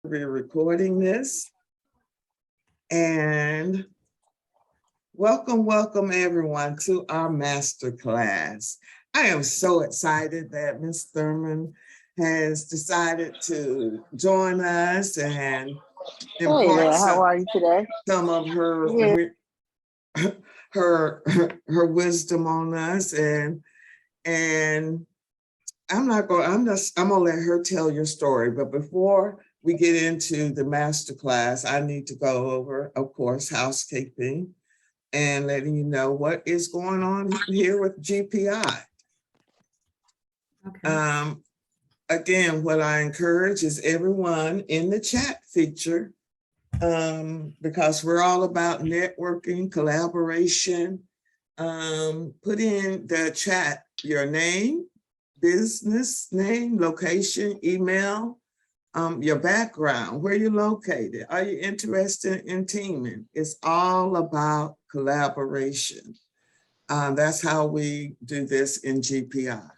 be recording this. And welcome everyone to our master class. I am so excited that Ms. Thurmond has decided to join us and impart how are you today? some of her her wisdom on us, and I'm gonna let her tell your story. But before we get into the master class, I need to go over, of course, housekeeping and letting you know what is going on here with GPI. Okay. Again, what I encourage is everyone in the chat feature, because we're all about networking, collaboration. Put in the chat your name, business name, location, email, your background, where you're located. Are you interested in teaming? It's all about collaboration. That's how we do this in GPI.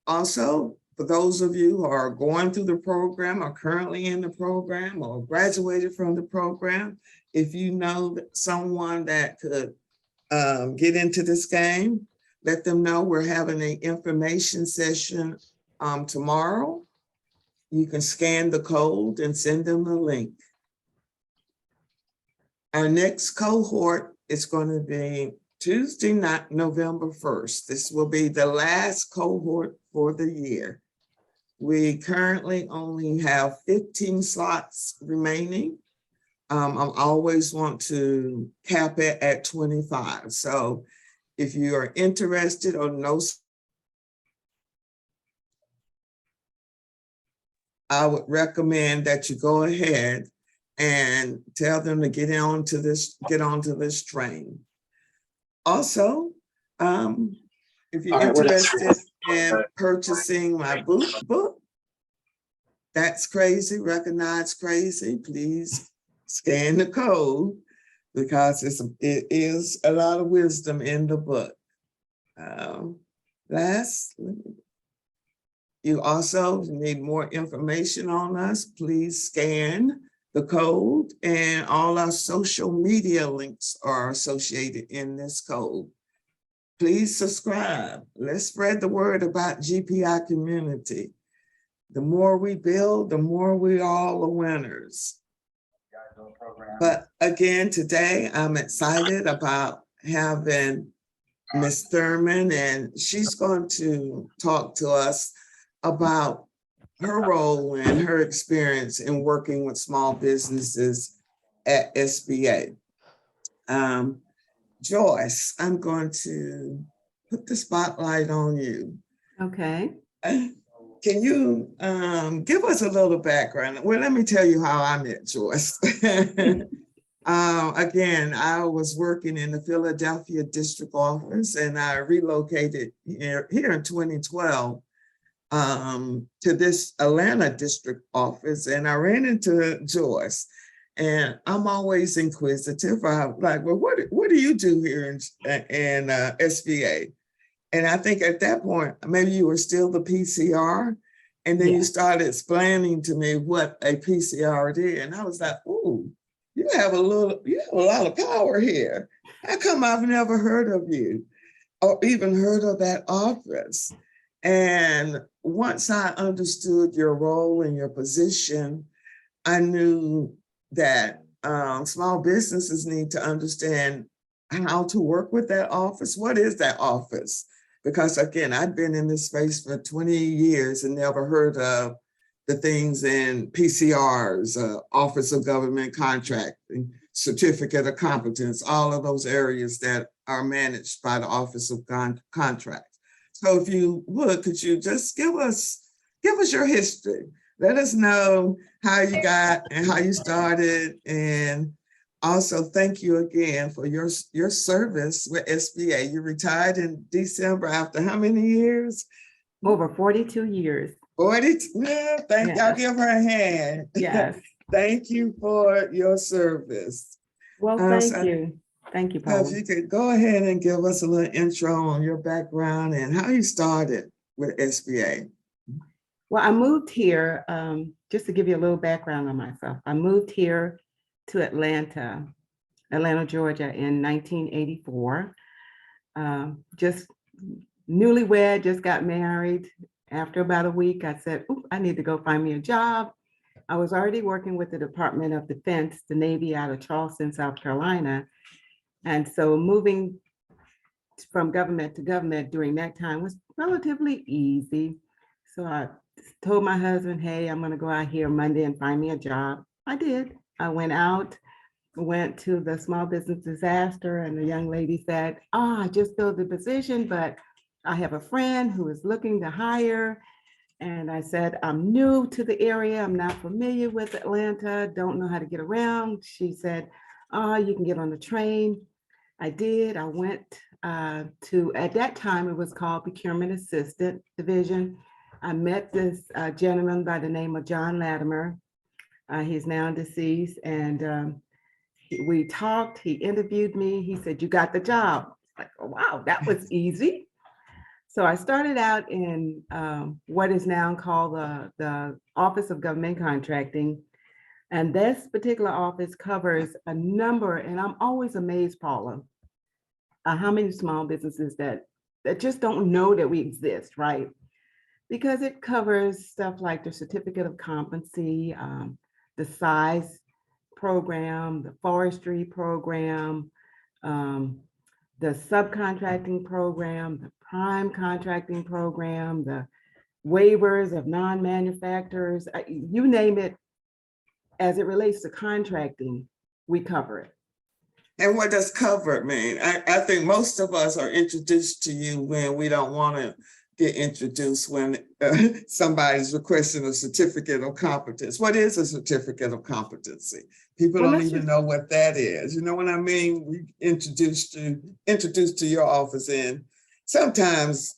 Also, for those of you who are going through the program, or currently in the program, or graduated from the program, if you know someone that could get into this game, let them know we're having an information session tomorrow. You can scan the code and send them the link. Our next cohort is going to be Tuesday night, November 1st. This will be the last cohort for the year. We currently only have 15 slots remaining. I always want to cap it at 25. So if you are interested or know, I would recommend that you go ahead and tell them to get onto this train. Also, if you're interested in purchasing my book, That's Crazy, Recognize Crazy, please scan the code, because it is a lot of wisdom in the book. Lastly, you also need more information on us, please scan the code, and all our social media links are associated in this code. Please subscribe. Let's spread the word about GPI community. The more we build, the more we all are winners. But again, today I'm excited about having Ms. Thurmond, and she's going to talk to us about her role and her experience in working with small businesses at SBA. Joyce, I'm going to put the spotlight on you. Okay. Can you give us a little background? Well, let me tell you how I met Joyce. Again, I was working in the Philadelphia district office, and I relocated here in 2012 to this Atlanta district office, and I ran into Joyce. And I'm always inquisitive. I'm like, well, what do you do here in SBA? And I think at that point, maybe you were still the PCR. And then you started explaining to me what a PCR did. And I was like, ooh, you have a lot of power here. How come I've never heard of you or even heard of that office? And once I understood your role and your position, I knew that small businesses need to understand how to work with that office. What is that office? Because again, I'd been in this space for 20 years and never heard of the things in PCRs, Office of Government Contracting, Certificate of Competence, all of those areas that are managed by the Office of Contracts. So if you would, could you just give us your history? Let us know how you got and how you started. And also thank you again for your service with SBA. You retired in December after how many years? Over 42 years. 42, yeah, y'all give her a hand. Yes. Thank you for your service. Well, thank you. Thank you, Paula. If you could go ahead and give us a little intro on your background and how you started with SBA. Well, I moved here, just to give you a little background on myself. I moved here to Atlanta, Georgia in 1984. Just newlywed, just got married. After about a week, I said, "Oop, I need to go find me a job." I was already working with the Department of Defense, the Navy out of Charleston, South Carolina. And so moving from government to government during that time was relatively easy. So I told my husband, hey, I'm gonna go out here Monday and find me a job. I did. I went out, went to the small business disaster, and the young lady said, oh, I just filled the position, but I have a friend who is looking to hire. And I said, I'm new to the area. I'm not familiar with Atlanta, don't know how to get around. She said, oh, you can get on the train. I did. I went at that time, it was called Procurement Assistant Division. I met this gentleman by the name of John Latimer. He's now deceased. And we talked, he interviewed me. He said, you got the job. Like, oh, wow, that was easy. So I started out in what is now called the Office of Government Contracting. And this particular office covers a number, and I'm always amazed, Paula, how many small businesses that just don't know that we exist, right? Because it covers stuff like the certificate of competency, the size program, the forestry program, the subcontracting program, the prime contracting program, the waivers of non-manufacturers, you name it, as it relates to contracting, we cover it. And what does cover mean? I think most of us are introduced to you when we don't want to get introduced, when somebody's requesting a certificate of competence. What is a certificate of competency? People don't even know what that is. You know what I mean? We introduced to your office in sometimes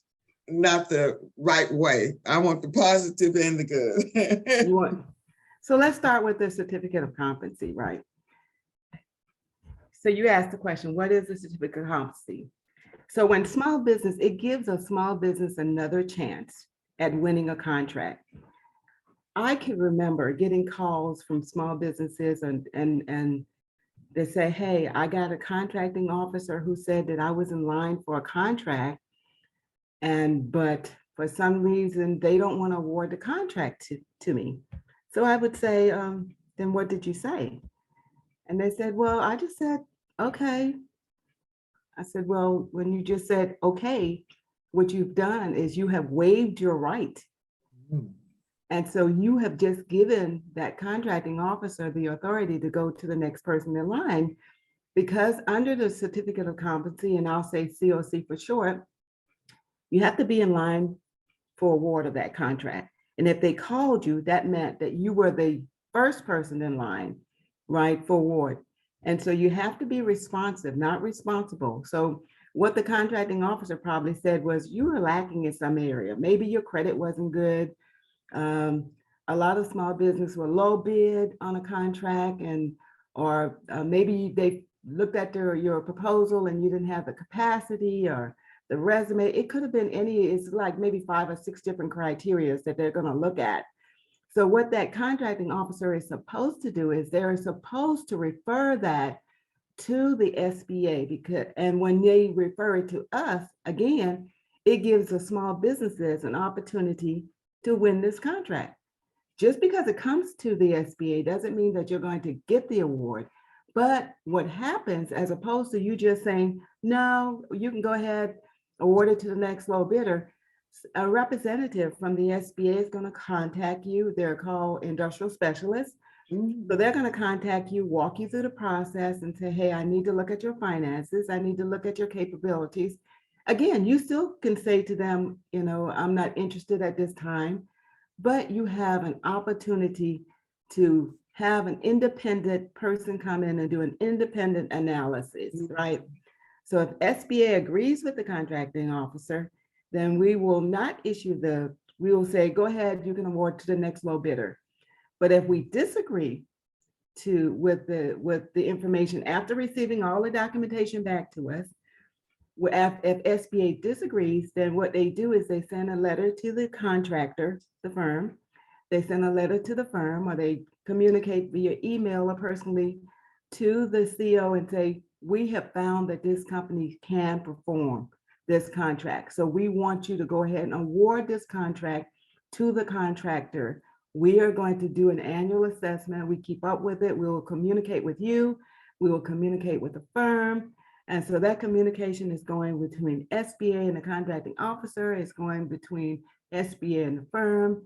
not the right way. I want the positive and the good. So let's start with the certificate of competency, right? So you asked the question, what is the certificate of competency? So when small business, it gives a small business another chance at winning a contract. I can remember getting calls from small businesses and they say, hey, I got a contracting officer who said that I was in line for a contract, but for some reason, they don't want to award the contract to me. So I would say, then what did you say? And they said, well, I just said, okay. I said, well, when you just said, okay, what you've done is you have waived your right. Mm-hmm. And so you have just given that contracting officer the authority to go to the next person in line, because under the certificate of competency, and I'll say COC for short, you have to be in line for award of that contract. And if they called you, that meant that you were the first person in line, right, for award. And so you have to be responsive, not responsible. So what the contracting officer probably said was, you were lacking in some area. Maybe your credit wasn't good. A lot of small business were low bid on a contract, or maybe they looked at your proposal and you didn't have the capacity or the resume. It could have been it's like maybe 5 or 6 different criteria that they're going to look at. So what that contracting officer is supposed to do is they're supposed to refer that to the SBA, and when they refer it to us, again, it gives the small businesses an opportunity to win this contract. Just because it comes to the SBA doesn't mean that you're going to get the award. But what happens, as opposed to you just saying, no, you can go ahead, award it to the next low bidder, a representative from the SBA is going to contact you. They're called industrial specialists. So they're going to contact you, walk you through the process and say, hey, I need to look at your finances. I need to look at your capabilities. Again, you still can say to them, I'm not interested at this time, but you have an opportunity to have an independent person come in and do an independent analysis, right? So if SBA agrees with the contracting officer, then we will not we will say, go ahead, you can award to the next low bidder. But if we disagree with the information after receiving all the documentation back to us, If SBA disagrees, then what they do is they send a letter to the contractor, the firm. They send a letter to the firm, or they communicate via email or personally to the CO and say, we have found that this company can perform this contract. So we want you to go ahead and award this contract to the contractor. We are going to do an annual assessment. We keep up with it. We will communicate with you. We will communicate with the firm. And so that communication is going between SBA and the contracting officer. It's going between SBA and the firm.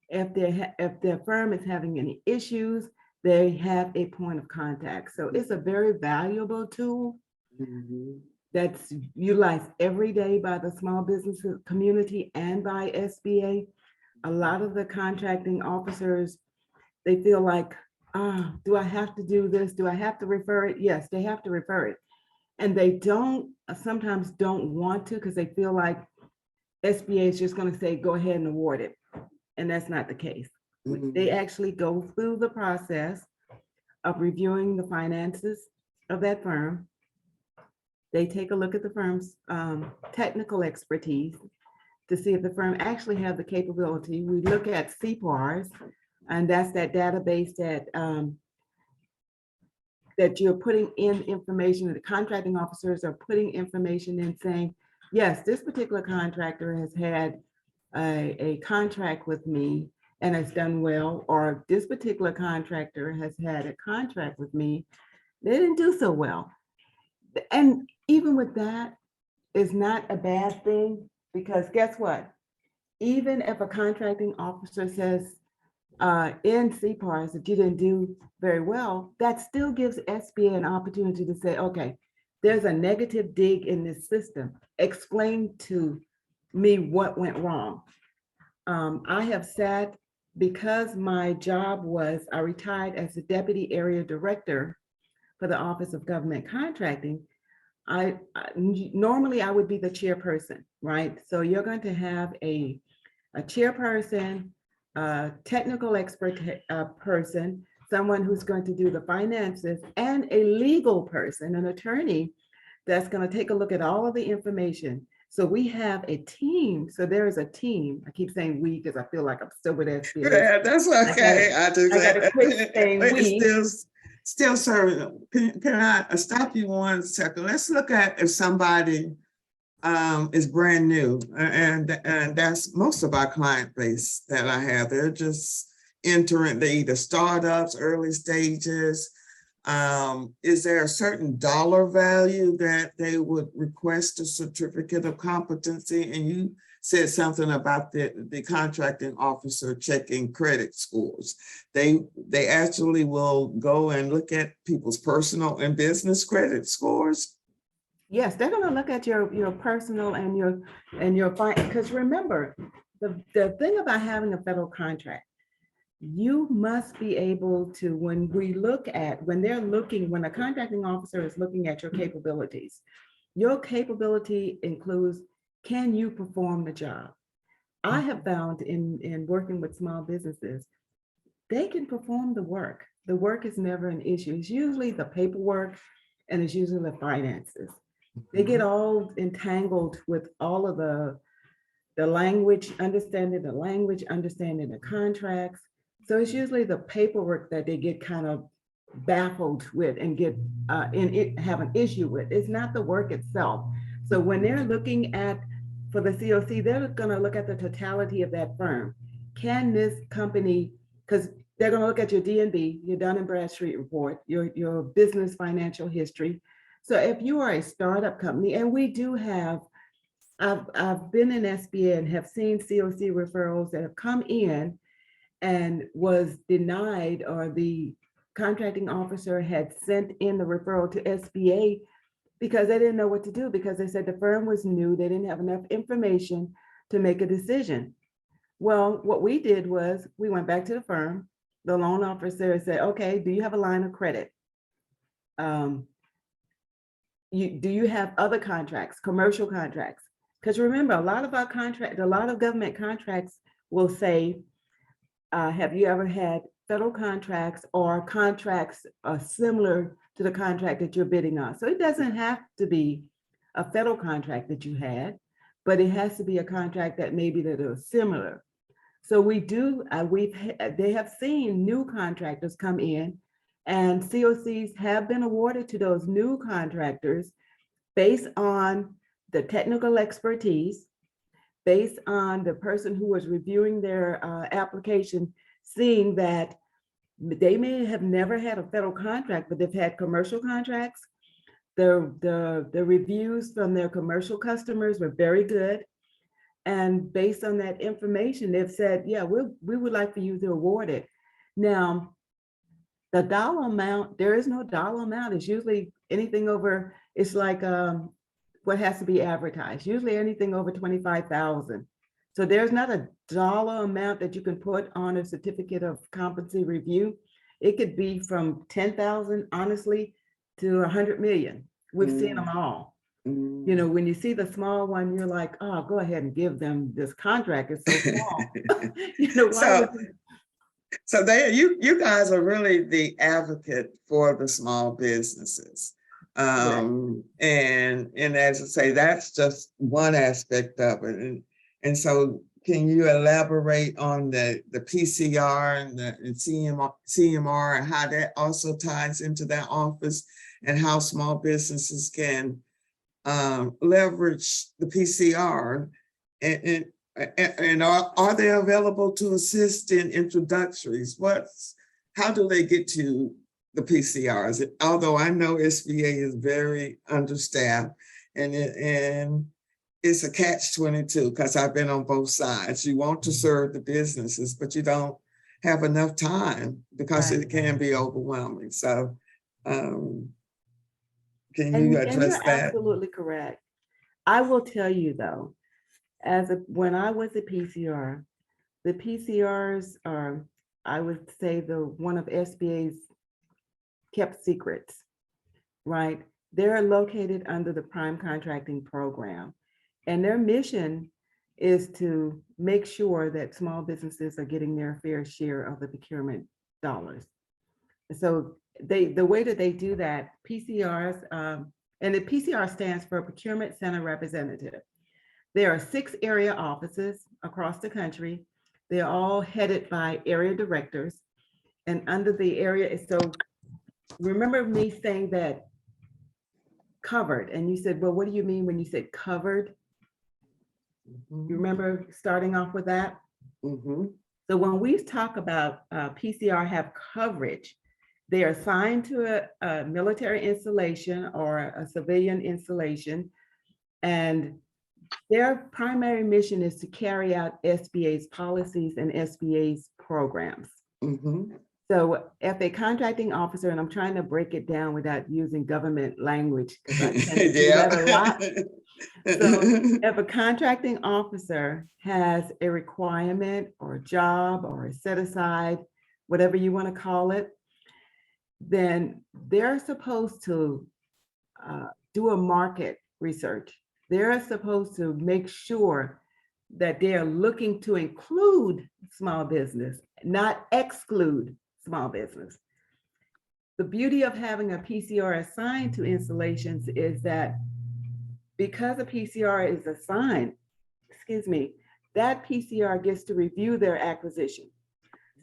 If their firm is having any issues, they have a point of contact. So it's a very valuable tool that's utilized every day by the small business community and by SBA. A lot of the contracting officers, they feel like, do I have to do this? Do I have to refer it? Yes, they have to refer it. And they sometimes don't want to, because they feel like SBA is just going to say, go ahead and award it. And that's not the case. They actually go through the process of reviewing the finances of that firm. They take a look at the firm's technical expertise to see if the firm actually have the capability. We look at CPARs, and that's that database that you're putting in information, that the contracting officers are putting information in saying, yes, this particular contractor has had a contract with me and has done well, or this particular contractor has had a contract with me, they didn't do so well. And even with that, it's not a bad thing, because guess what? Even if a contracting officer says in CPARs that you didn't do very well, that still gives SBA an opportunity to say, okay, there's a negative dig in this system. Explain to me what went wrong. I have sat, because my job was, I retired as the deputy area director for the Office of Government Contracting. Normally I would be the chairperson, right? So you're going to have a chairperson, a technical expert person, someone who's going to do the finances, and a legal person, an attorney, that's going to take a look at all of the information. So we have a team. So there is a team. I keep saying we because I feel like I'm still with SBA. Yeah, that's okay. I gotta quit saying we. Still serving. Can I stop you 1 second? Let's look at if somebody is brand new, and that's most of our client base that I have. They're just entering, they either startups, early stages. Is there a certain dollar value that they would request a certificate of competency? And you said something about the contracting officer checking credit scores. They actually will go and look at people's personal and business credit scores. Yes, they're going to look at your personal and your fine. Because remember, the thing about having a federal contract, you must be able to, when a contracting officer is looking at your capabilities, your capability includes, can you perform the job? I have found in working with small businesses, they can perform the work. The work is never an issue. It's usually the paperwork, and it's usually the finances. They get all entangled with all of the language, understanding the contracts. So it's usually the paperwork that they get kind of baffled with and have an issue with. It's not the work itself. So when they're looking for the COC, they're going to look at the totality of that firm. Can this company, because they're going to look at your D&B, your Dun and Bradstreet report, your business financial history. So if you are a startup company, and we do have, I've been in SBA and have seen COC referrals that have come in and was denied, or the contracting officer had sent in the referral to SBA because they didn't know what to do, because they said the firm was new, they didn't have enough information to make a decision. Well, what we did was we went back to the firm. The loan officer said, okay, do you have a line of credit? Do you have other contracts, commercial contracts? Because remember, a lot of government contracts will say, have you ever had federal contracts or contracts similar to the contract that you're bidding on? So it doesn't have to be a federal contract that you had, but it has to be a contract that maybe that are similar. So we do, they have seen new contractors come in, and COCs have been awarded to those new contractors based on the technical expertise, based on the person who was reviewing their application, seeing that they may have never had a federal contract, but they've had commercial contracts. The reviews from their commercial customers were very good. And based on that information, they've said, yeah, we would like for you to award it. Now, the dollar amount, there is no dollar amount. It's usually anything over, it's like what has to be advertised, usually anything over 25,000. So there's not a dollar amount that you can put on a certificate of competency review. It could be from 10,000, honestly, to 100 million. We've seen them all. You know, when you see the small one, you're like, oh, go ahead and give them this contract. It's so small. You know, why so you guys are really the advocate for the small businesses. And as I say, that's just one aspect of it. And so can you elaborate on the PCR and the CMR and how that also ties into that office and how small businesses can leverage the PCR and are they available to assist in introductories? How do they get to the PCRs? Although I know SBA is very understaffed and it's a catch-22 because I've been on both sides. You want to serve the businesses, but you don't have enough time because it can be overwhelming. So can you address you're that? Absolutely correct. I will tell you though, when I was a PCR, the PCRs are, I would say, one of SBA's kept secrets, right? They're located under the prime contracting program, and their mission is to make sure that small businesses are getting their fair share of the procurement dollars. So the way that they do that, PCRs, and the PCR stands for Procurement Center Representative. There are 6 area offices across the country. They're all headed by area directors. And under the area, so remember me saying that covered, and you said, well, what do you mean when you said covered? You remember starting off with that? So when we talk about PCR have coverage, they are assigned to a military installation or a civilian installation, and their primary mission is to carry out SBA's policies and SBA's programs. So if a contracting officer, and I'm trying to break it down without using government language, because I tend to do that a lot. So if a contracting officer has a requirement or a job or a set aside, whatever you want to call it, then they're supposed to do a market research. They're supposed to make sure that they're looking to include small business, not exclude small business. The beauty of having a PCR assigned to installations is that because a PCR is assigned, that PCR gets to review their acquisition.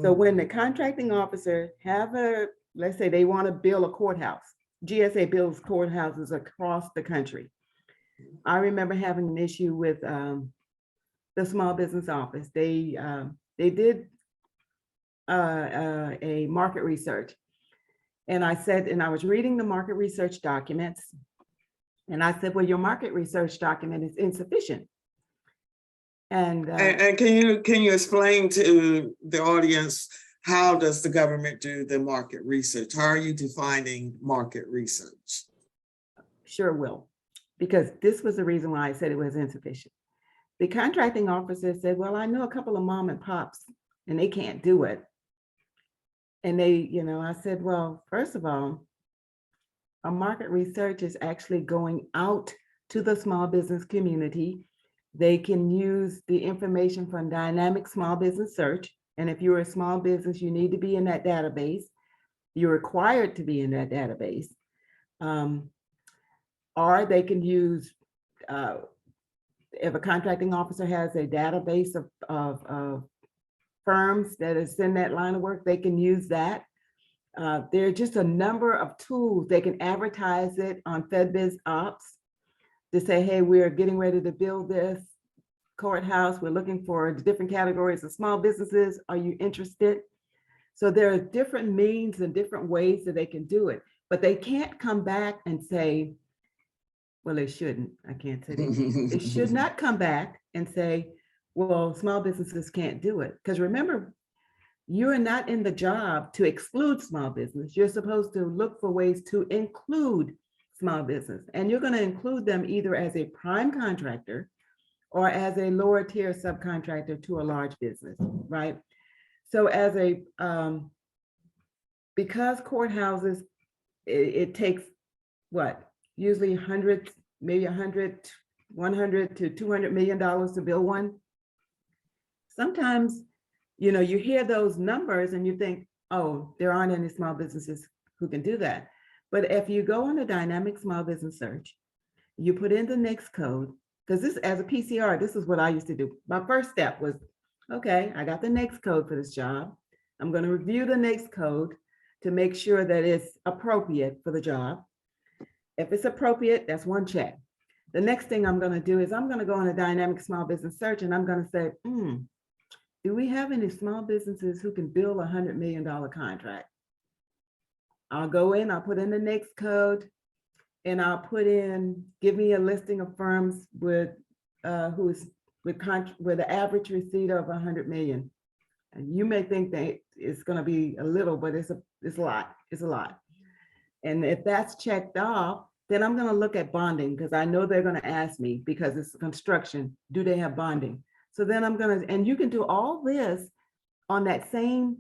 So when the contracting officer let's say they want to build a courthouse, GSA builds courthouses across the country. I remember having an issue with the small business office. They did a market research, and I was reading the market research documents, and I said, well, your market research document is insufficient. And can you explain to the audience, how does the government do the market research? How are you defining market research? Sure will, because this was the reason why I said it was insufficient. The contracting officer said, well, I know a couple of mom and pops and they can't do it. And I said, well, first of all, a market research is actually going out to the small business community. They can use the information from dynamic small business search. And if you're a small business, you need to be in that database. You're required to be in that database. Or they can use if a contracting officer has a database of firms that is in that line of work, they can use that. There are just a number of tools. They can advertise it on FedBiz Ops to say, hey, we're getting ready to build this courthouse. We're looking for different categories of small businesses. Are you interested? So there are different means and different ways that they can do it, but they can't come back and say, well, they shouldn't. I can't say they should not come back and say, well, small businesses can't do it. Because remember, you're not in the job to exclude small business. You're supposed to look for ways to include small business. And you're going to include them either as a prime contractor or as a lower tier subcontractor to a large business, right? So as a, because courthouses, it takes what? Usually hundreds, maybe 100 to $200 million to build one. Sometimes, you know, you hear those numbers and you think, oh, there aren't any small businesses who can do that. But if you go on a dynamic small business search, you put in the next code, because this, as a PCR, this is what I used to do. My first step was, okay, I got the next code for this job. I'm going to review the next code to make sure that it's appropriate for the job. If it's appropriate, that's one check. The next thing I'm going to do is I'm going to go on a dynamic small business search and I'm going to say, do we have any small businesses who can build $100 million contract? I'll go in, I'll put in the next code, and I'll put in, give me a listing of firms with with the average receipt of 100 million. And you may think that it's going to be a little, but it's a lot. It's a lot. And if that's checked off, then I'm going to look at bonding, because I know they're going to ask me, because it's construction, do they have bonding? So then I'm going to, and you can do all this on that same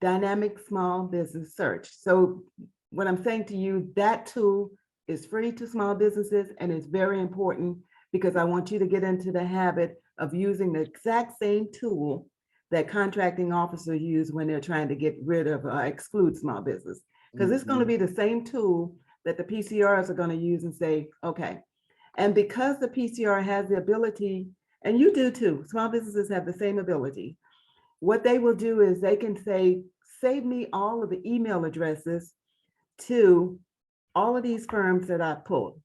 dynamic small business search. So what I'm saying to you, that tool is free to small businesses, and it's very important, because I want you to get into the habit of using the exact same tool that contracting officers use when they're trying to get rid of, exclude small business. Because it's going to be the same tool that the PCRs are going to use and say, okay. And because the PCR has the ability, and you do too, small businesses have the same ability. What they will do is they can say, save me all of the email addresses to all of these firms that I pulled.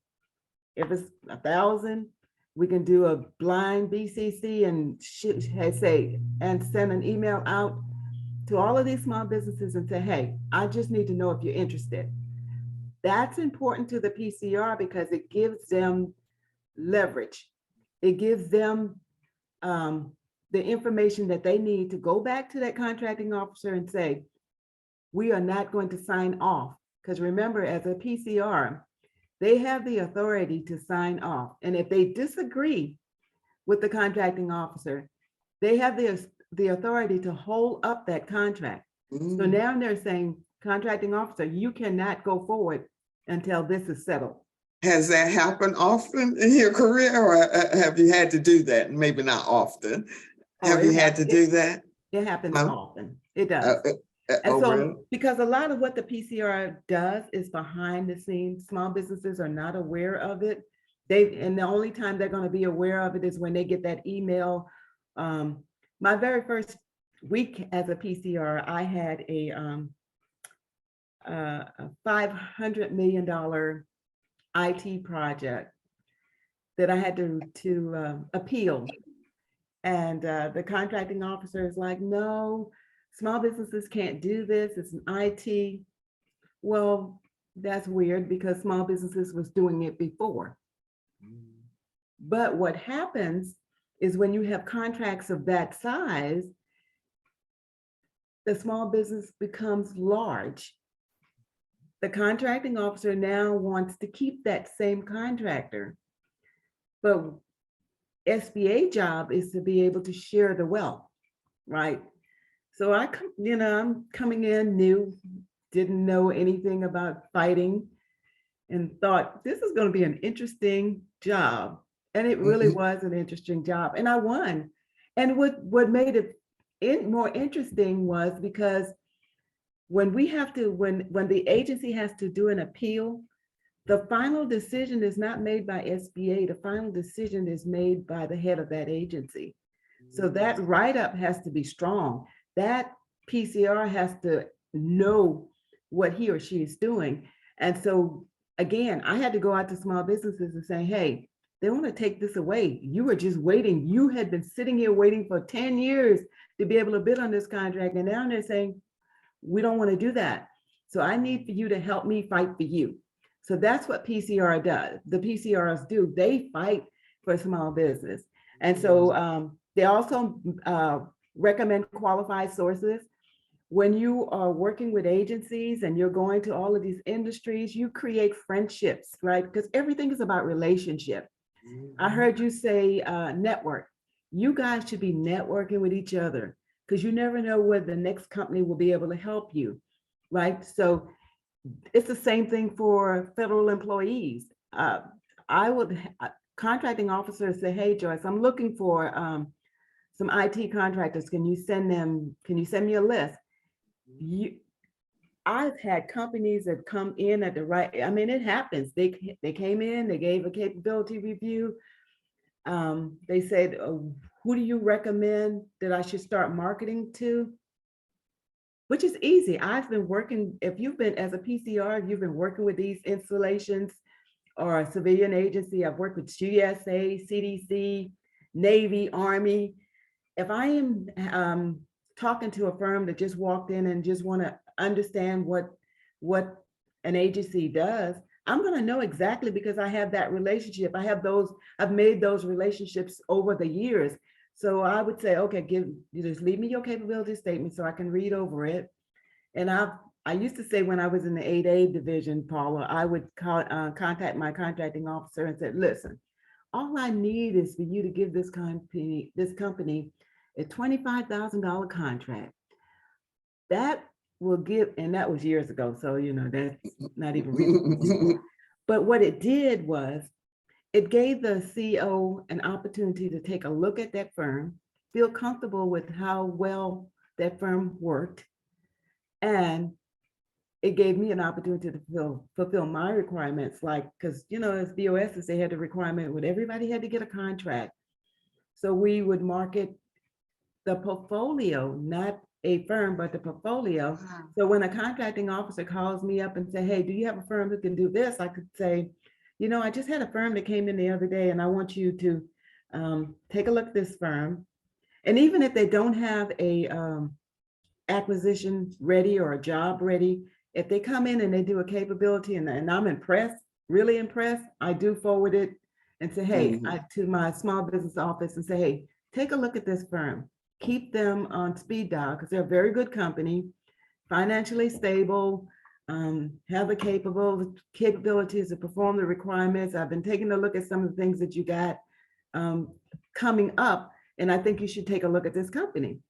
If it's 1,000, we can do a blind BCC and and send an email out to all of these small businesses and say, hey, I just need to know if you're interested. That's important to the PCR because it gives them leverage. It gives them the information that they need to go back to that contracting officer and say, we are not going to sign off. Because remember, as a PCR, they have the authority to sign off. And if they disagree with the contracting officer, they have the authority to hold up that contract. So now they're saying, contracting officer, you cannot go forward until this is settled. Has that happened often in your career, or have you had to do that? Maybe not often. Have you had to do that? It happens often. It does. And so, really? Because a lot of what the PCR does is behind the scenes. Small businesses are not aware of it. And the only time they're going to be aware of it is when they get that email. My very first week as a PCR, I had a $500 million IT project that I had to appeal. And the contracting officer is like, no, small businesses can't do this. It's an IT. Well, that's weird because small businesses was doing it before. But what happens is when you have contracts of that size, the small business becomes large. The contracting officer now wants to keep that same contractor. But SBA job is to be able to share the wealth, right? So I'm coming in new, didn't know anything about fighting, and thought this is going to be an interesting job. And it really was an interesting job. And I won. And what made it more interesting was because when we have to, when the agency has to do an appeal, the final decision is not made by SBA. The final decision is made by the head of that agency. So that write-up has to be strong. That PCR has to know what he or she is doing. And so again, I had to go out to small businesses and say, hey, they want to take this away. You were just waiting. You had been sitting here waiting for 10 years to be able to bid on this contract. And now they're saying, we don't want to do that. So I need for you to help me fight for you. So that's what PCR does. The PCRs do. They fight for small business. And so they also recommend qualified sources. When you are working with agencies and you're going to all of these industries, you create friendships, right? Because everything is about relationship. I heard you say network. You guys should be networking with each other because you never know where the next company will be able to help you, right? So it's the same thing for federal employees. Contracting officers say, hey, Joyce, I'm looking for some IT contractors. Can you send me a list? I've had companies that come in at the right, I mean, it happens. They came in, they gave a capability review. They said, who do you recommend that I should start marketing to? Which is easy. I've been working, if you've been as a PCR, you've been working with these installations or a civilian agency. I've worked with GSA, CDC, Navy, Army. If I am talking to a firm that just walked in and just want to understand what an agency does, I'm going to know exactly because I have that relationship. I've made those relationships over the years. So I would say, okay, just leave me your capability statement so I can read over it. And I used to say when I was in the 8A division, Paula, I would contact my contracting officer and said, listen, all I need is for you to give this company a $25,000 contract. That will give, and that was years ago, so that's not even reasonable. But what it did was it gave the CEO an opportunity to take a look at that firm, feel comfortable with how well that firm worked, and it gave me an opportunity to fulfill my requirements, like, because as BOSs, they had a requirement where everybody had to get a contract. So we would market the portfolio, not a firm, but the portfolio. So when a contracting officer calls me up and say, hey, do you have a firm who can do this? I could say, I just had a firm that came in the other day and I want you to take a look at this firm. And even if they don't have a acquisition ready or a job ready, if they come in and they do a capability and I'm impressed, really impressed, I do forward it and say, hey, to my small business office and say, hey, take a look at this firm. Keep them on speed dial because they're a very good company, financially stable, have the capabilities to perform the requirements. I've been taking a look at some of the things that you got coming up, and I think you should take a look at this company.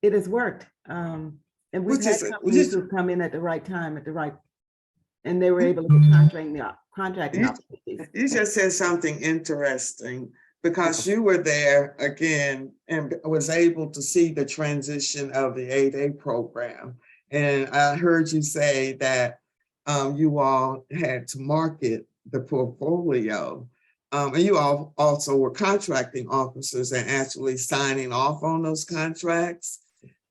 It has worked. And we've had companies who've come in at the right time, and they were able to get contracting opportunities. You just said something interesting because you were there again and was able to see the transition of the 8A program. And I heard you say that you all had to market the portfolio. And you all also were contracting officers and actually signing off on those contracts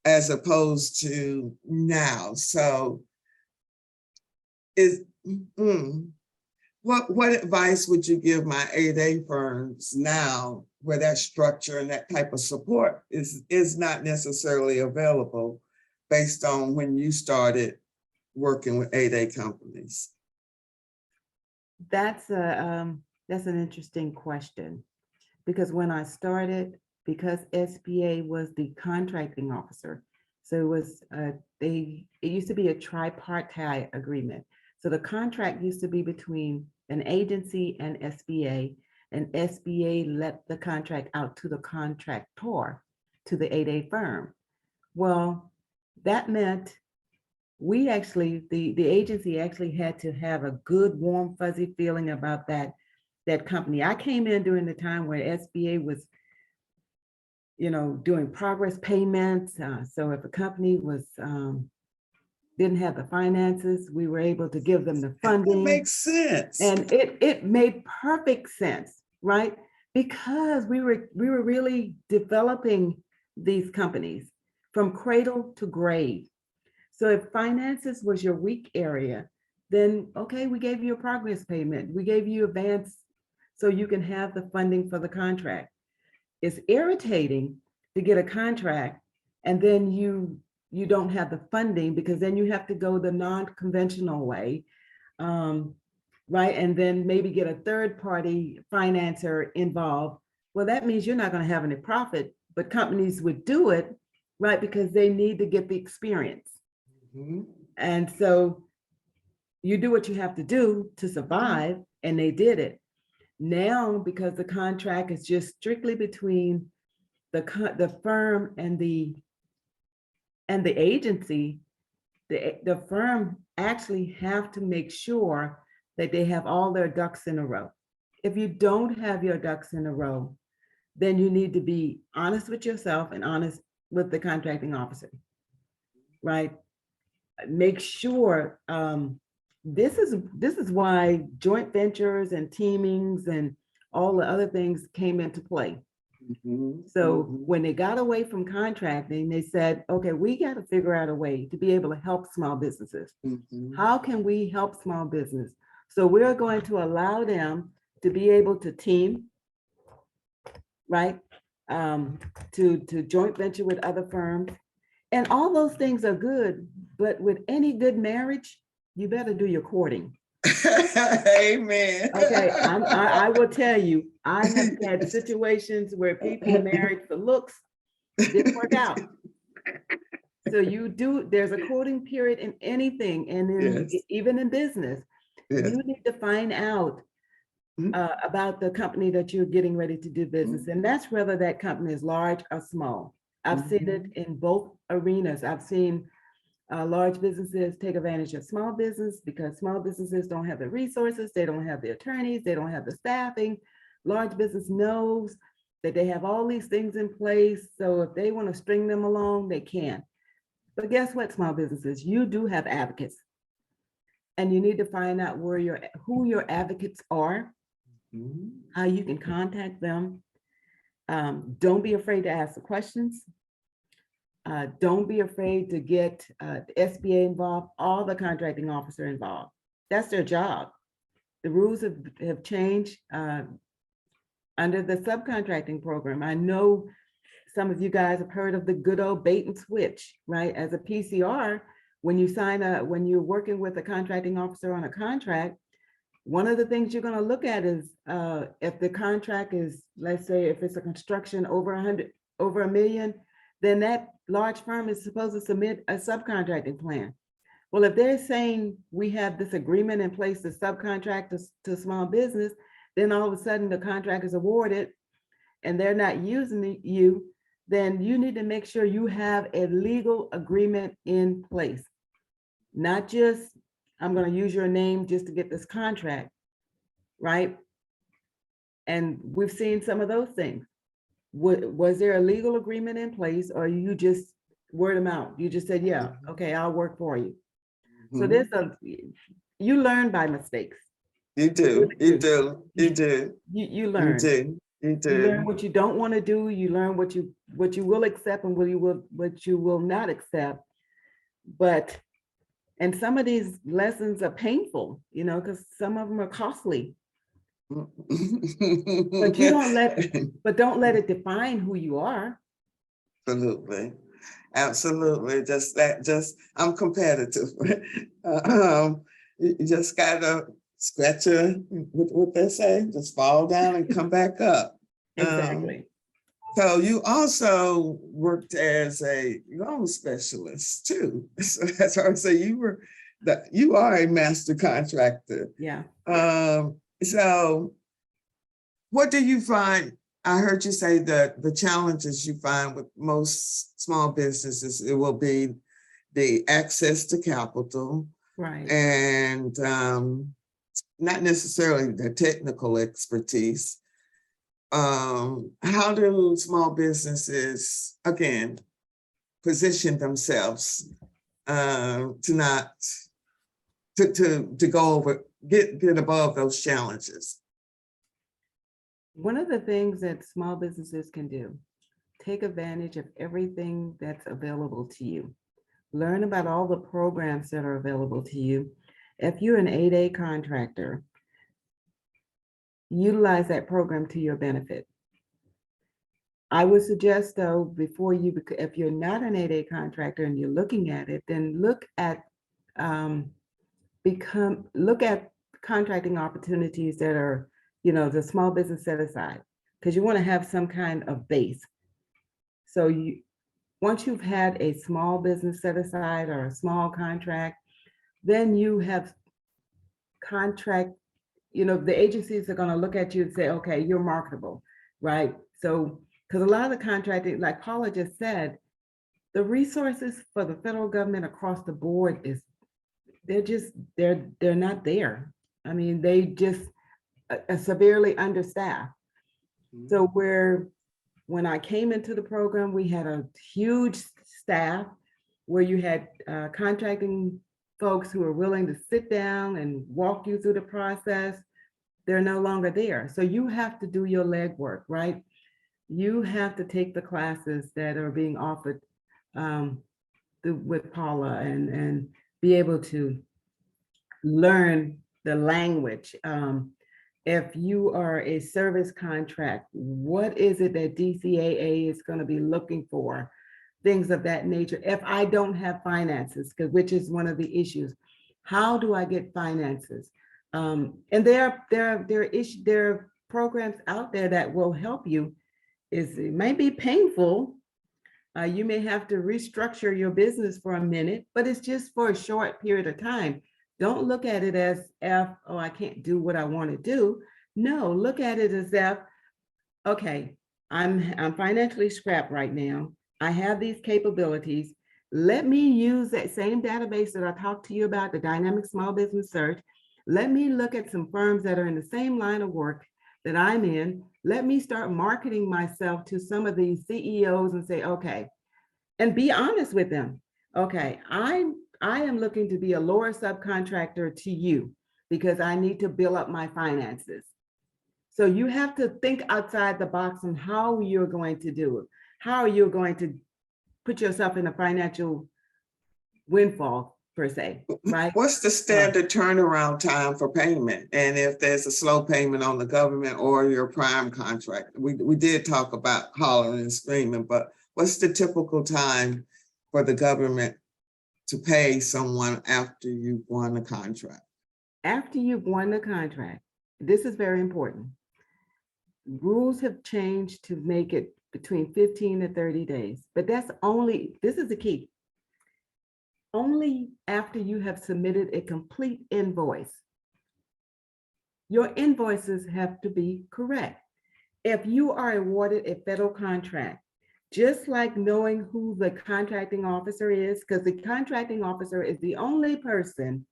as opposed to now. So what advice would you give my 8A firms now where that structure and that type of support is not necessarily available based on when you started working with 8A companies? That's an interesting question, because when I started, because SBA was the contracting officer, so it was it used to be a tripartite agreement. So the contract used to be between an agency and SBA let the contract out to the contractor, to the 8A firm. Well, that meant we actually, the agency actually had to have a good, warm, fuzzy feeling about that company. I came in during the time where SBA was, doing progress payments. So if a company was didn't have the finances, we were able to give them the That funding. makes sense. And it made perfect sense, right? Because we were really developing these companies from cradle to grave. So if finances was your weak area, then okay, we gave you a progress payment, we gave you advance so you can have the funding for the contract. It's irritating to get a contract and then you don't have the funding, because then you have to go the non-conventional way, right? And then maybe get a third party financer involved. Well, that means you're not going to have any profit, but companies would do it, right? Because they need to get the experience. Mhm. And so you do what you have to do to survive, and they did it. Now, because the contract is just strictly between the firm and the agency, the firm actually have to make sure that they have all their ducks in a row. If you don't have your ducks in a row, then you need to be honest with yourself and honest with the contracting officer, right? Make sure, this is why joint ventures and teamings and all the other things came into play. Mhm. So Mhm. when they got away from contracting, they said, okay, we got to figure out a way to be able to help small businesses. Mhm. How can we help small business? So we're going to allow them to be able to team, right? To joint venture with other firms. And all those things are good, but with any good marriage, you better do your courting. Amen. Okay, I will tell you, I have had situations where people married for looks, didn't work out. So there's a courting period in anything, and Yes. even in business, Yes. you need to find out about the company that you're getting ready to do business. And that's whether that company is large or small. I've seen it in both arenas. I've seen large businesses take advantage of small business because small businesses don't have the resources, they don't have the attorneys, they don't have the staffing. Large business knows that they have all these things in place, so if they want to string them along, they can. But guess what, small businesses, you do have advocates, and you need to find out who your advocates are, how you can contact them. Don't be afraid to ask the questions. Don't be afraid to get the SBA involved, all the contracting officer involved. That's their job. The rules have changed under the subcontracting program. I know some of you guys have heard of the good old bait and switch, right? As a PCR, when you're working with a contracting officer on a contract, one of the things you're going to look at is if the contract is, let's say, if it's a construction over $1 million, then that large firm is supposed to submit a subcontracting plan. Well, if they're saying we have this agreement in place to subcontract to small business, then all of a sudden the contract is awarded and they're not using you, then you need to make sure you have a legal agreement in place. Not just, I'm going to use your name just to get this contract, right? And we've seen some of those things. Was there a legal agreement in place, or you just word of mouth? You just said, yeah, okay, I'll work for you. So you learn by mistakes. You do, you do, you do. You learn. You do. You learn what you don't want to do. You learn what you will accept and what you will not accept. And some of these lessons are painful, because some of them are costly. But don't let it define who you are. Absolutely. Absolutely. I'm competitive. You just gotta scratch what they say, just fall down and come back up. Exactly. So you also worked as a loan specialist too. So that's why I say you are a master contractor. Yeah. So what do you find? I heard you say that the challenges you find with most small businesses, it will be the access to capital, right, and not necessarily the technical expertise. How do small businesses, again, position themselves to not, to go over, get above those challenges. One of the things that small businesses can do, take advantage of everything that's available to you. Learn about all the programs that are available to you. If you're an 8A contractor, utilize that program to your benefit. I would suggest though, before you, if you're not an 8A contractor and you're looking at it, then look at contracting opportunities that are, the small business set aside, because you want to have some kind of base. So once you've had a small business set aside or a small contract, then you have contract, the agencies are going to look at you and say, okay, you're marketable, right? So, because a lot of the contracting, like Paula just said, the resources for the federal government across the board they're not there. I mean, they just are severely understaffed. So when I came into the program, we had a huge staff where you had contracting folks who were willing to sit down and walk you through the process. They're no longer there. So you have to do your legwork, right? You have to take the classes that are being offered with Paula and be able to learn the language. If you are a service contract, what is it that DCAA is going to be looking for? Things of that nature. If I don't have finances, which is one of the issues, how do I get finances? And there are programs out there that will help you. It may be painful. You may have to restructure your business for a minute, but it's just for a short period of time. Don't look at it as if, oh, I can't do what I want to do. No, look at it as if, okay, I'm financially strapped right now. I have these capabilities. Let me use that same database that I talked to you about, the dynamic small business search. Let me look at some firms that are in the same line of work that I'm in. Let me start marketing myself to some of these CEOs and say, okay, and be honest with them. Okay, I am looking to be a lower subcontractor to you because I need to build up my finances. So you have to think outside the box on how you're going to do it. How are you going to put yourself in a financial windfall, per se, right? What's the standard turnaround time for payment? And if there's a slow payment on the government or your prime contract? We did talk about hollering and screaming, but what's the typical time for the government to pay someone after you've won a contract? After you've won the contract, this is very important. Rules have changed to make it between 15 to 30 days, but this is the key. Only after you have submitted a complete invoice. Your invoices have to be correct. If you are awarded a federal contract, just like knowing who the contracting officer is, because the contracting officer is the only person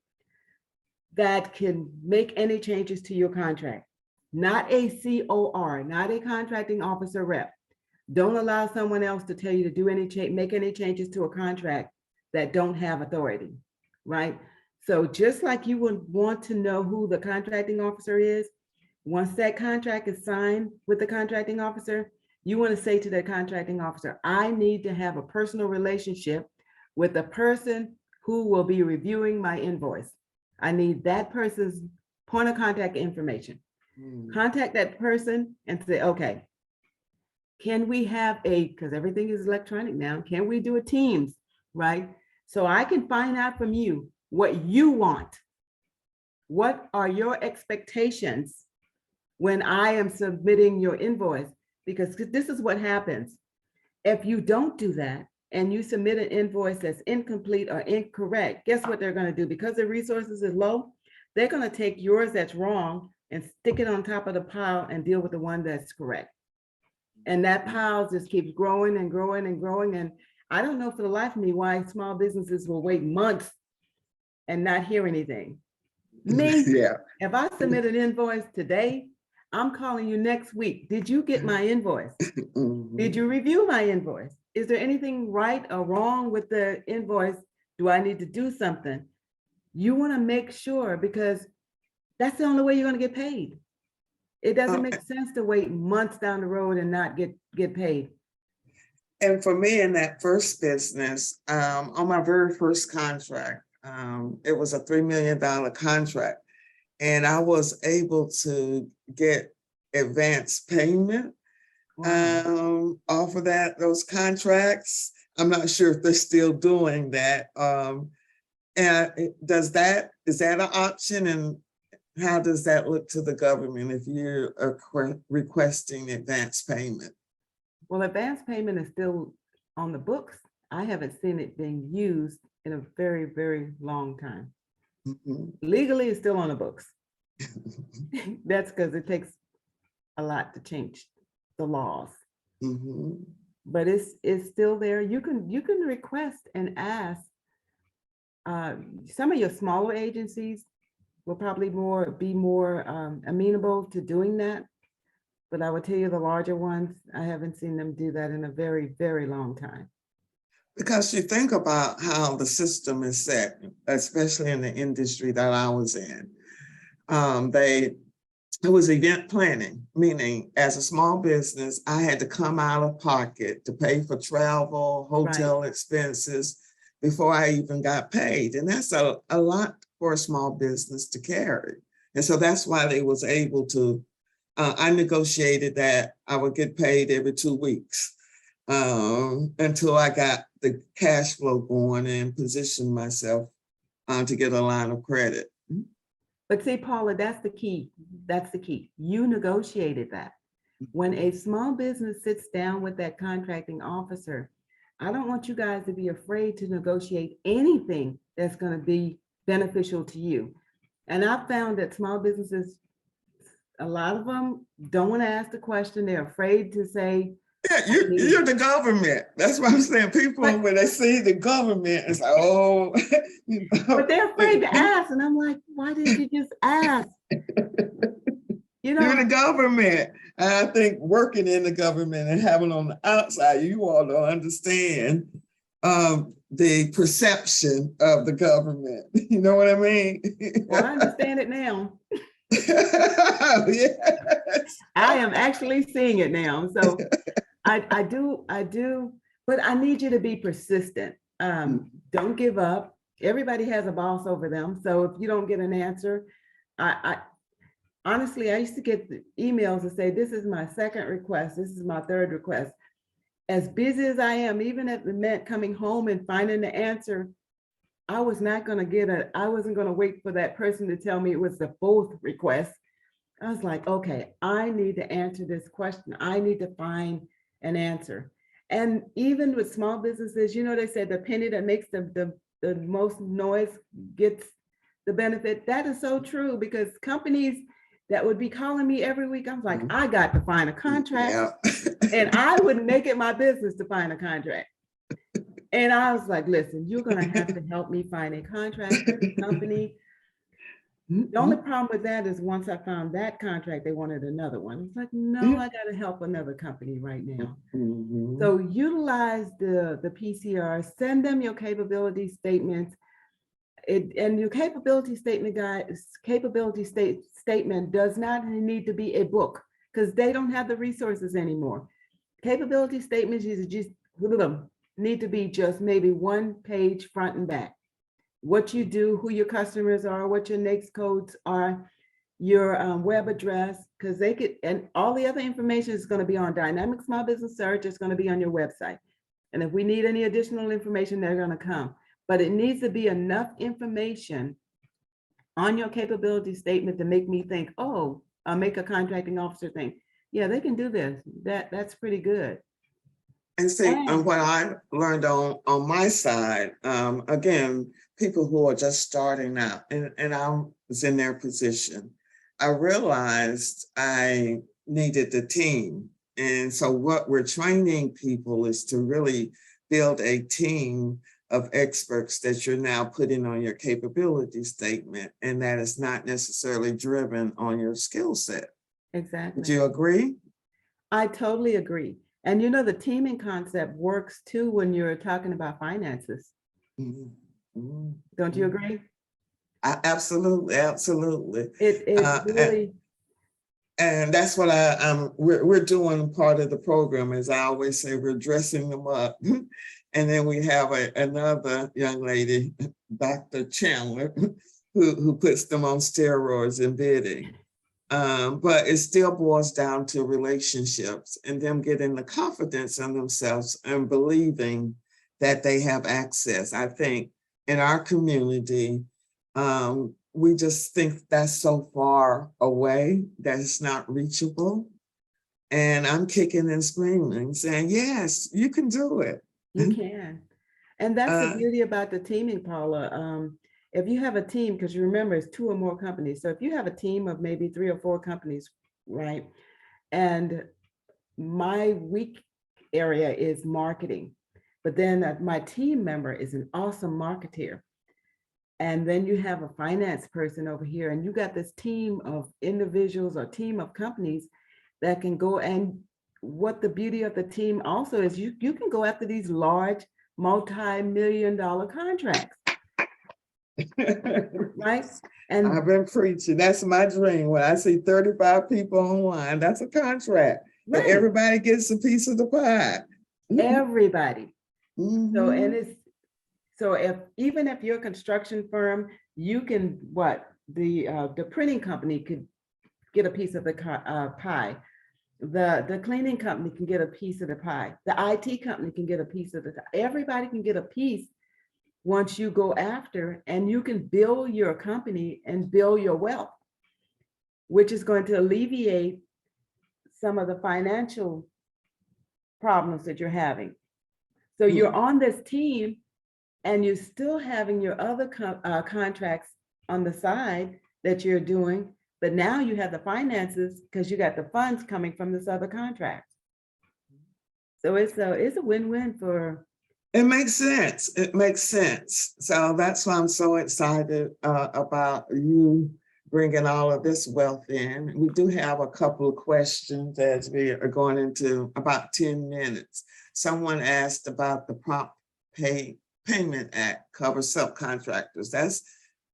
that can make any changes to your contract, not a COR, not a contracting officer rep. Don't allow someone else to tell you to do make any changes to a contract that don't have authority, right? So just like you would want to know who the contracting officer is, once that contract is signed with the contracting officer, you want to say to the contracting officer, I need to have a personal relationship with the person who will be reviewing my invoice. I need that person's point of contact information. Contact that person and say, okay, can we have because everything is electronic now, can we do a Teams, right? So I can find out from you what you want. What are your expectations when I am submitting your invoice? Because this is what happens. If you don't do that and you submit an invoice that's incomplete or incorrect, guess what they're going to do? Because the resources is low, they're going to take yours that's wrong and stick it on top of the pile and deal with the one that's correct. And that pile just keeps growing and growing and growing. And I don't know for the life of me why small businesses will wait months and not hear anything. Me, if I submit an invoice today, I'm calling you next week. Did you get my invoice? Did you review my invoice? Is there anything right or wrong with the invoice Do I need to do something? You want to make sure, because that's the only way you're going to get paid. It doesn't make sense to wait months down the road and not get paid. And for me in that first business, on my very first contract, it was a $3 million contract. And I was able to get advance payment off of those contracts. I'm not sure if they're still doing that. And is that an option? And how does that look to the government if you're requesting advance payment? Well, advance payment is still on the books. I haven't seen it being used in a very, very long time. Legally, it's still on the books. That's because it takes a lot to change the laws. But it's still there. You can request and ask. Some of your smaller agencies will probably be more amenable to doing that. But I would tell you the larger ones, I haven't seen them do that in a very, very long time. Because you think about how the system is set, especially in the industry that I was in. It was event planning, meaning as a small business, I had to come out of pocket to pay for travel, hotel expenses before I even got paid. And that's a lot for a small business to carry. And so that's why they was able to, I negotiated that I would get paid every 2 weeks until I got the cash flow going and positioned myself to get a line of credit. But see, Paula, that's the key. That's the key. You negotiated that. When a small business sits down with that contracting officer, I don't want you guys to be afraid to negotiate anything that's going to be beneficial to you. And I've found that small businesses, a lot of them don't want to ask the question. They're afraid to say, yeah, you're the government. That's what I'm saying. People, when they see the government, it's like, oh. You know. But they're afraid to ask. And I'm like, why didn't you just ask? You know, you're the government. And I think working in the government and having on the outside, you all don't understand the perception of the government. You know what I mean? Well, I understand it now. Yes. I am actually seeing it now. So I do, but I need you to be persistent. Don't give up. Everybody has a boss over them. So if you don't get an answer, I honestly, I used to get the emails that say, this is my second request. This is my third request. As busy as I am, even if it meant coming home and finding the answer, I was not going to I wasn't going to wait for that person to tell me it was the fourth request. I was like, okay, I need to answer this question. I need to find an answer. And even with small businesses, you know, they said the penny that makes the most noise gets the benefit. That is so true, because companies that would be calling me every week, I'm like, I got to find a contract. And I wouldn't make it my business to find a contract. And I was like, listen, you're going to have to help me find a contract with the company. The only problem with that is once I found that contract, they wanted another one. It's like, no, I got to help another company right now. So utilize the PCR, send them your capability statements. And your capability statement statement does not need to be a book, because they don't have the resources anymore. Capability statements need to be just maybe 1 page front and back. What you do, who your customers are, what your NAICS codes are, your web address, because they could, and all the other information is going to be on Dynamic Small Business Search. It's going to be on your website. And if we need any additional information, they're going to come. But it needs to be enough information on your capability statement to make me think, oh, I'll make a contracting officer think, yeah, they can do this. That's pretty good. And see, what I learned on my side, again, people who are just starting out, and I was in their position, I realized I needed the team. And so what we're training people is to really build a team of experts that you're now putting on your capability statement, and that is not necessarily driven on your skill set. Exactly. Do you agree? I totally agree. And you know, the teaming concept works too when you're talking about finances. Mm, Don't you mm. agree? Absolutely, absolutely. It really, And that's what we're doing part of the program, as I always say, we're dressing them up. And then we have another young lady, Dr. Chandler, who puts them on steroids and bidding. But it still boils down to relationships and them getting the confidence in themselves and believing that they have access. I think in our community, we just think that's so far away that it's not reachable. And I'm kicking and screaming, saying, yes, you can do it. you can. And that's the Uh, beauty about the teaming, Paula. If you have a team, because you remember it's 2 or more companies. So if you have a team of maybe 3 or 4 companies, right? And my weak area is marketing, but then my team member is an awesome marketeer. And then you have a finance person over here, and you got this team of individuals or team of companies that can go. And what the beauty of the team also is, you can go after these large multi-million-dollar contracts, right? And I've been preaching. That's my dream. When I see 35 people online, that's a contract. And right, everybody gets a piece of the pie. everybody. So, and Mhm. it's, so if, even if you're a construction firm, you can, the printing company could get a piece of the pie. The cleaning company can get a piece of the pie. The IT company can get a piece of the, everybody can get a piece once you go after, and you can build your company and build your wealth, which is going to alleviate some of the financial problems that you're having. So you're on this team and you're still having your other contracts on the side that you're doing, but now you have the finances because you got the funds coming from this other contract. So it's a win-win for. It makes sense. It makes sense. So that's why I'm so excited about you bringing all of this wealth in. We do have a couple of questions as we are going into about 10 minutes. Someone asked about the Prompt Payment Act covers subcontractors.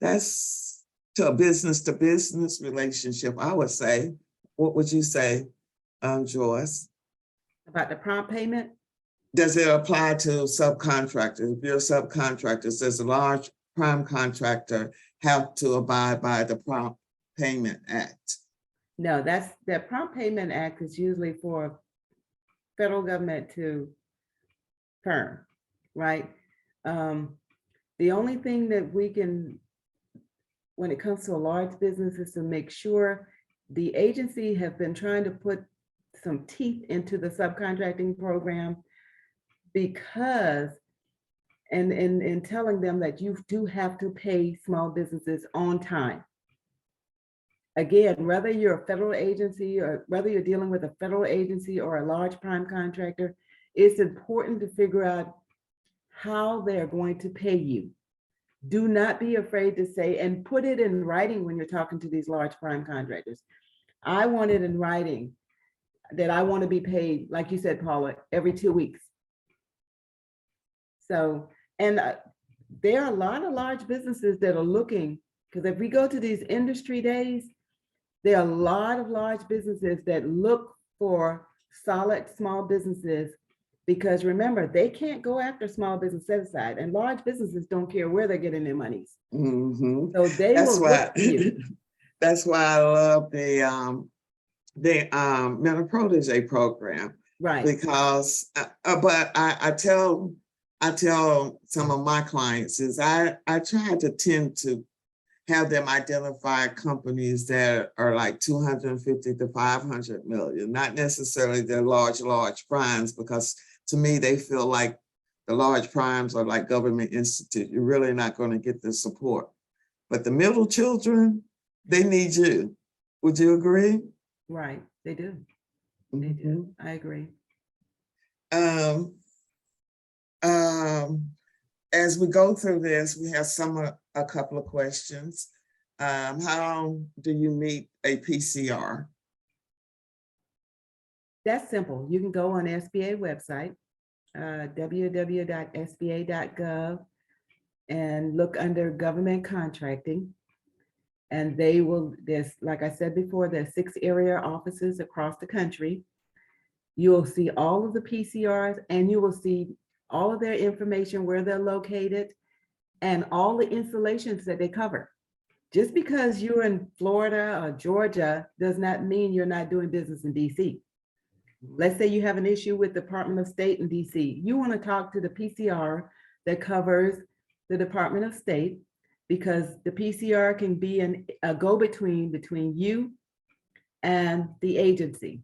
That's to a business relationship, I would say. What would you say, Joyce? About the prompt payment? Does it apply to subcontractors? If you're a subcontractor, does a large prime contractor have to abide by the Prompt Payment Act? No, the Prompt Payment Act is usually for federal government to firm, right? The only thing that we can, when it comes to a large business, is to make sure the agency have been trying to put some teeth into the subcontracting program, because in telling them that you do have to pay small businesses on time. Again, whether you're a federal agency or whether you're dealing with a federal agency or a large prime contractor, it's important to figure out how they're going to pay you. Do not be afraid to say, and put it in writing when you're talking to these large prime contractors. I want it in writing that I want to be paid, like you said, Paula, every 2 weeks. So, and there are a lot of large businesses that are looking, because if we go to these industry days, there are a lot of large businesses that look for solid small businesses, because remember, they can't go after small business set aside, and large businesses don't care where they're getting their monies. Mm-hmm. So they That's will why. look for you. That's why I love the mental protege program, Right. because but I tell some of my clients is I try to tend to have them identify companies that are like 250 to 500 million, not necessarily the large primes, because to me, they feel like the large primes are like government institute. You're really not going to get the support. But the middle children, they need you. Would you agree? Right. They do. They Mm-hmm. do. I agree. As we go through this, we have a couple of questions. How do you meet a PCR? That's simple. You can go on SBA website, www.sba.gov. and look under government contracting. And they will, there's, like I said before, there's 6 area offices across the country. You will see all of the PCRs and you will see all of their information, where they're located, and all the installations that they cover. Just because you're in Florida or Georgia does not mean you're not doing business in DC. Let's say you have an issue with Department of State in DC. You want to talk to the PCR that covers the Department of State, because the PCR can be a go-between between you and the agency.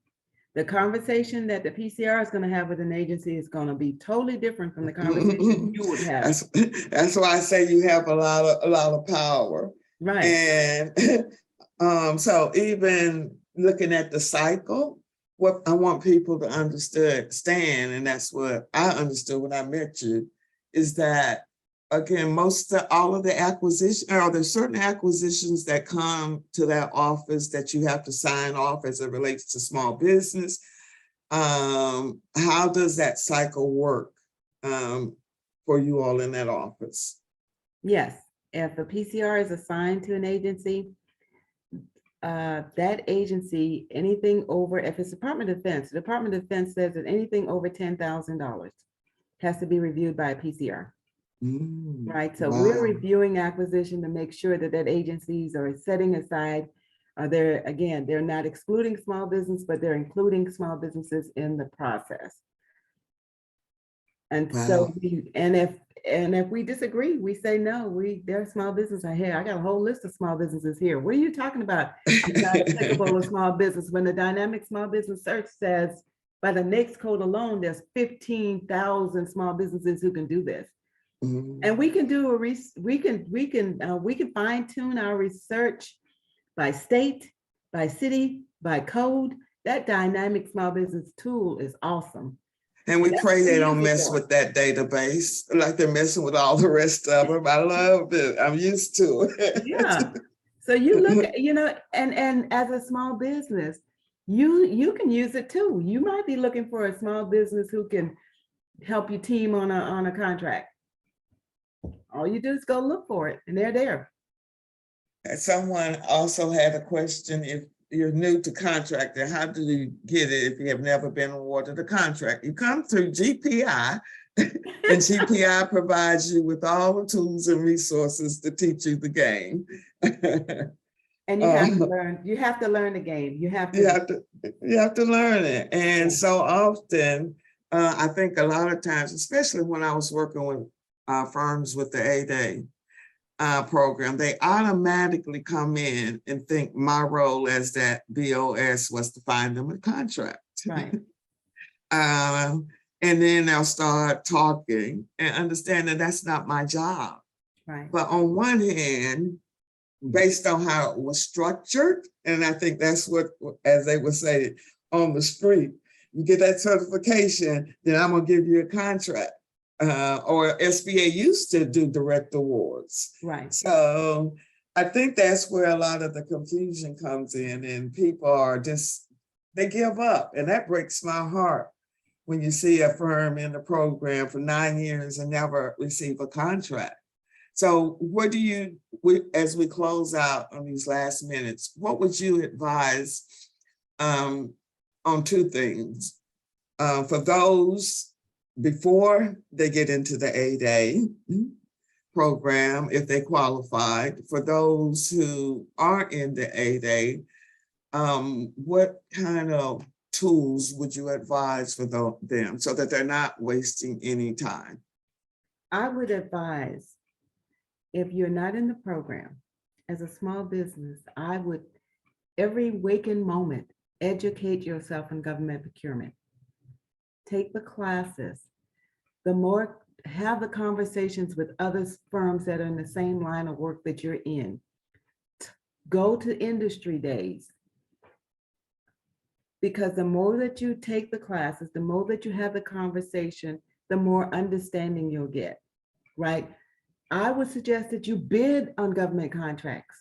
The conversation that the PCR is going to have with an agency is going to be totally different from the conversation you would have. That's why I say you have a lot of power. Right. And so even looking at the cycle, what I want people to understand, and that's what I understood when I met you, is that again, all of the acquisition, or there's certain acquisitions that come to that office that you have to sign off as it relates to small business. How does that cycle work for you all in that office? Yes, if a PCR is assigned to an agency, that agency, anything over, if it's Department of Defense, the Department of Defense says that anything over $10,000 has to be reviewed by a PCR. Right, so Wow. we're reviewing acquisition to make sure that agencies are setting aside, they're not excluding small business, but they're including small businesses in the process. And Wow. so if we disagree, we say no. They're small business. I got a whole list of small businesses here. What are you talking about? It's not applicable to small business. When the dynamic small business search says by the NAICS code alone, there's 15,000 small businesses who can do this. And we can do we can fine tune our research by state, by city, by code. That dynamic small business tool is awesome. And we pray they don't mess with that database like they're messing with all the rest of them. I love it. I'm used to it. Yeah. So you look at, and as a small business, you can use it too. You might be looking for a small business who can help you team on a contract. All you do is go look for it, and they're there. Someone also had a question. If you're new to contracting, how do you get it if you have never been awarded a contract? You come through GPI, and GPI provides you with all the tools and resources to teach you the game. And you have to learn. You have to learn the game. You have to learn it. And so often, I think a lot of times, especially when I was working with firms with the 8A program, they automatically come in and think my role as that BOS was to find them a contract. Right. And then they'll start talking and understand that that's not my job. Right. But on one hand, based on how it was structured, and I think that's what, as they would say on the street, you get that certification, then I'm gonna give you a contract. Or SBA used to do direct awards. Right. So I think that's where a lot of the confusion comes in, and people are they give up, and that breaks my heart when you see a firm in the program for 9 years and never receive a contract. So what do you, as we close out on these last minutes, what would you advise on 2 things? For those before they get into the 8A program, if they qualified, for those who aren't in the 8A, what kind of tools would you advise for them so that they're not wasting any time? I would advise, if you're not in the program, as a small business, I would, every waking moment, educate yourself in government procurement. Take the classes. The more, have the conversations with other firms that are in the same line of work that you're in. Go to industry days. Because the more that you take the classes, the more that you have the conversation, the more understanding you'll get, right? I would suggest that you bid on government contracts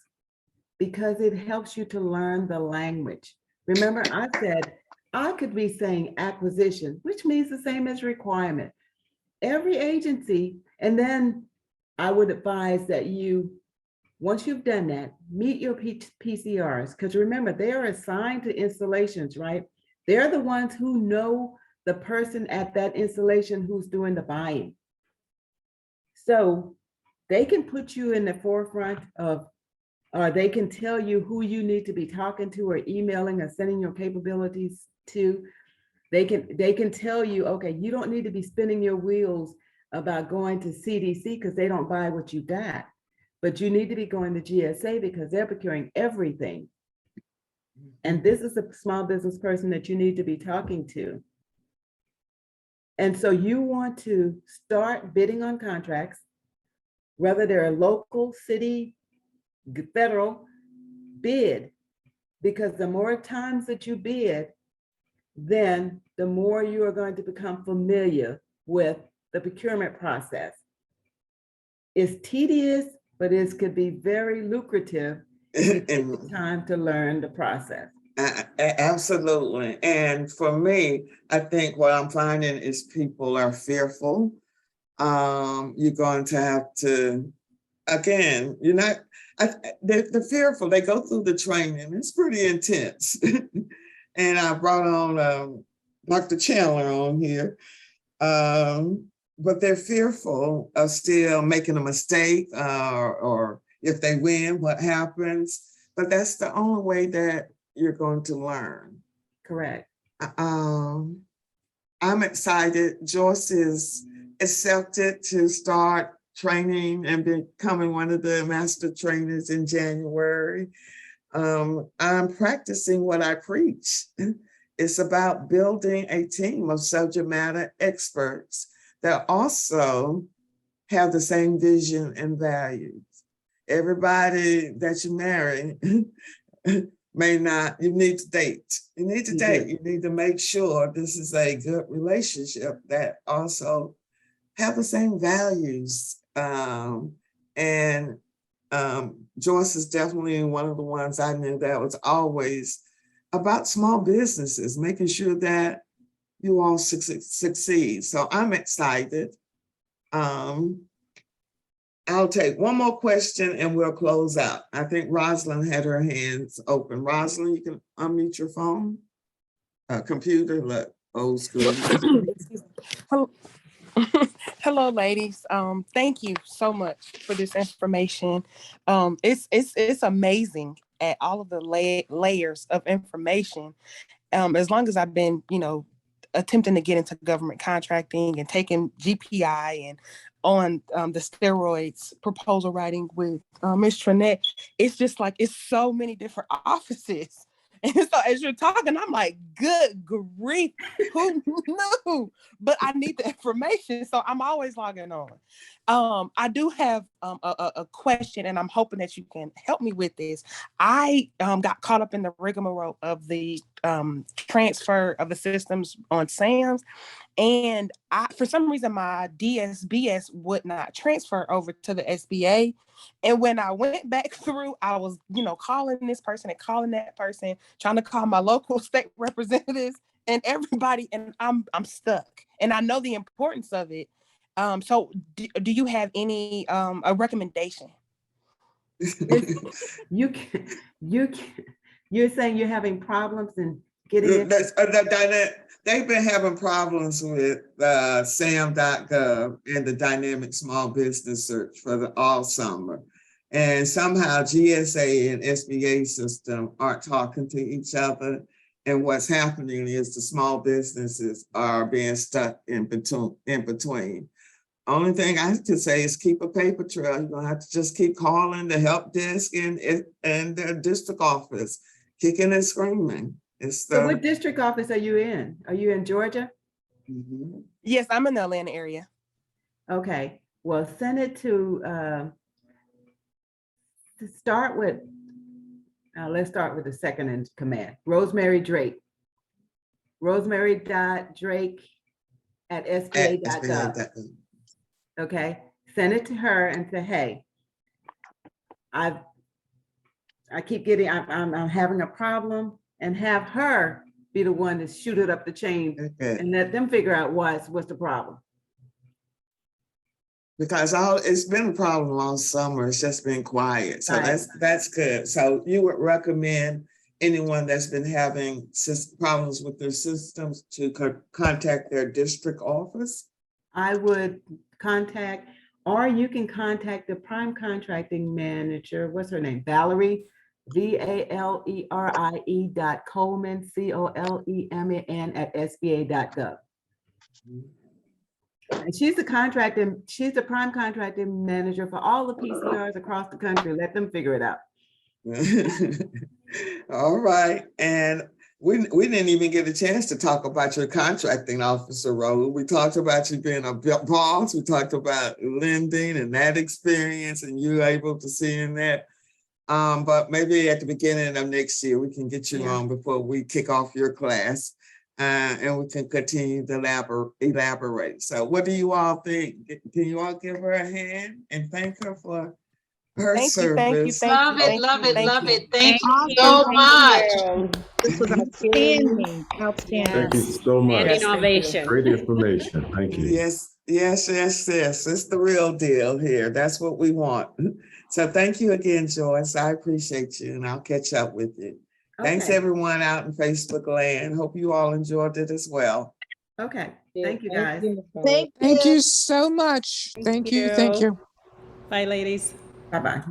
because it helps you to learn the language. Remember, I said, I could be saying acquisition, which means the same as requirement. Every agency, and then I would advise that once you've done that, meet your PCRs, because remember, they are assigned to installations, right? They're the ones who know the person at that installation who's doing the buying. So they can put you in the forefront of, or they can tell you who you need to be talking to or emailing or sending your capabilities to. They can tell you, okay, you don't need to be spinning your wheels about going to CDC because they don't buy what you got. But you need to be going to GSA because they're procuring everything. And this is a small business person that you need to be talking to. And so you want to start bidding on contracts, whether they're local, city, federal, bid, because the more times that you bid, then the more you are going to become familiar with the procurement process. It's tedious, but it could be very lucrative if you take the time to learn the process. Absolutely. And for me, I think what I'm finding is people are fearful. You're going to have to, again, you're not, they're fearful. They go through the training. It's pretty intense. And I brought on Dr. Chandler on here. But they're fearful of still making a mistake or if they win, what happens. But that's the only way that you're going to learn. Correct. I'm excited. Joyce is accepted to start training and becoming one of the master trainers in January. I'm practicing what I preach. It's about building a team of subject matter experts that also have the same vision and values. Everybody that you marry may not, you need to date. You need to date. You need to make sure this is a good relationship that also have the same values. Joyce is definitely one of the ones I knew that was always about small businesses, making sure that you all succeed. So I'm excited. I'll take one more question and we'll close out. I think Rosalind had her hands open. Rosalind, you can unmute your phone. Computer, look, old school. Hello. Hello, ladies. Thank you so much for this information. It's amazing at all of the layers of information. As long as I've been, attempting to get into government contracting and taking GPI and on the steroids proposal writing with Ms. Trinette, it's just like it's so many different offices. And so as you're talking, I'm like, good grief, who knew? But I need the information, so I'm always logging on. I do have a question, and I'm hoping that you can help me with this. I got caught up in the rigmarole of the transfer of the systems on SAMS, and for some reason, my DSBS would not transfer over to the SBA. And when I went back through, I was, calling this person and calling that person, trying to call my local state representatives and everybody, and I'm stuck. And I know the importance of it. So do you have any a recommendation? You're saying you're having problems in getting it? They've been having problems with SAM.gov and the dynamic small business search for all summer. And somehow GSA and SBA system aren't talking to each other. And what's happening is the small businesses are being stuck in between. Only thing I could say is keep a paper trail. You're gonna have to just keep calling the help desk and the district office, kicking and screaming. So what district office are you in? Are you in Georgia? Mm-hmm. Yes, I'm in the Atlanta area. Okay, well, send it to start with, let's start with the second in command, Rosemary Drake. Rosemary.drake@sba.gov. Okay, send it to her and say, hey, I keep getting, I'm having a problem, and have her be the one to shoot it up the chain and let them figure out what's the problem. Because it's been a problem all summer. It's just been quiet. So Right. that's good. So you would recommend anyone that's been having problems with their systems to contact their district office? I would contact, or you can contact the prime contracting manager. What's her name? Valerie, VALERIE.Coleman, COLEMAN @SBA.gov. And she's the prime contracting manager for all the PCRs across the country. Let them figure it out. All right. And we didn't even get a chance to talk about your contracting officer role. We talked about you being a boss. We talked about lending and that experience and you able to see in that. But maybe at the beginning of next year, we can get you on before we kick off your class. And we can continue to elaborate. So what do you all think? Can you all give her a hand and thank her for her service? Love it, love it, love it. Thank you so Awesome. much. This was outstanding, outstanding. Thank you so much. Yes, thank you. Innovation. Great information. Thank you. Yes. It's the real deal here. That's what we want. So thank you again, Joyce. I appreciate you and I'll catch up with you. Thanks Okay. everyone out in Facebook land. Hope you all enjoyed it as well. Okay, thank you guys. Thank Thank you so much. Thank you. Thank you. Bye, ladies. Bye-bye.